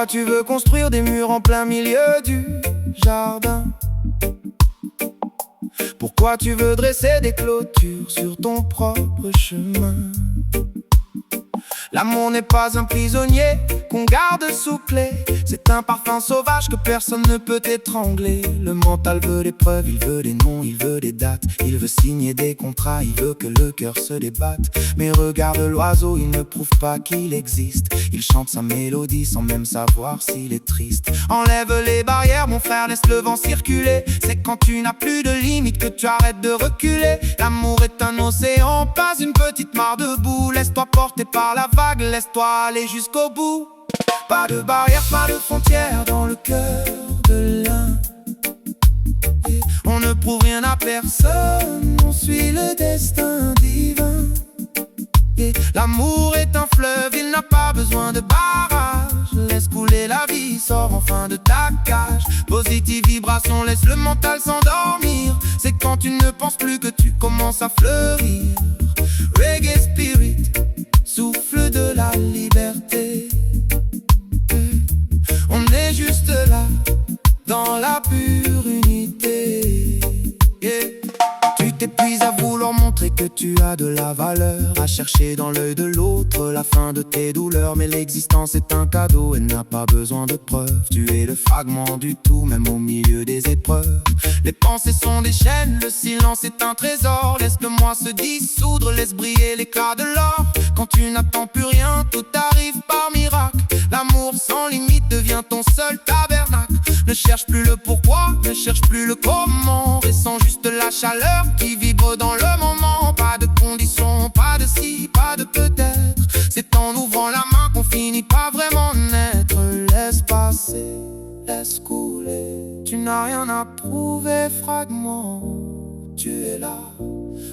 Pourquoi tu veux construire des murs en plein milieu du jardin? Pourquoi tu veux dresser des clôtures sur ton propre chemin? L'amour n'est pas un prisonnier qu'on garde sous clé. C'est un parfum sauvage que personne ne peut étrangler. Le mental veut des preuves, il veut des noms, il veut des dates. Il veut signer des contrats, il veut que le cœur se débatte. Mais regarde l'oiseau, il ne prouve pas qu'il existe. Il chante sa mélodie sans même savoir s'il est triste. Enlève les barrières mon frère, laisse le vent circuler. C'est quand tu n'as plus de limites que tu arrêtes de reculer. L'amour est un océan, pas une petite mare de boue. Laisse-toi porter par la vague, laisse-toi aller jusqu'au bout. Pas de barrière, pas de frontière dans le cœur de l'un. On ne prouve rien à personne, on suit le destin divin. L'amour est un fleuve, il n'a pas besoin de barrage. Laisse couler la vie, sors enfin de ta cage. Positive vibration, laisse le mental s'endormir. C'est quand tu ne penses plus que tu commences à fleurir. Reggae spirit, souffle de la liberté. On est juste là, dans la pure unité. Tu t'épuises à vouloir montrer que tu as de la valeur, à chercher dans l'œil de l'autre la fin de tes douleurs. Mais l'existence est un cadeau, elle n'a pas besoin de preuves. Tu es le fragment du tout, même au milieu des épreuves. Les pensées sont des chaînes, le silence est un trésor. Laisse le moi se dissoudre, laisse briller l'éclat de l'or. Quand tu n'attends plus rien, tout arrive par miracle. L'amour sans limite devient ton seul tabernacle. Ne cherche plus le pourquoi, ne cherche plus le comment. Ressens juste la chaleur qui vibre dans le moment. Pas de conditions, pas de si, pas de peut-être. C'est en ouvrant la main qu'on finit par vraiment naître. Laisse passer, laisse couler. Tu n'as rien à prouver, fragment. Tu es là.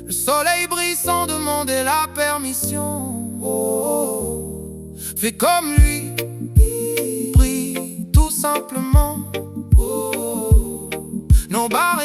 Le soleil brille sans demander la permission. Oh, fais comme lui, brille tout simplement. Oh, nos barres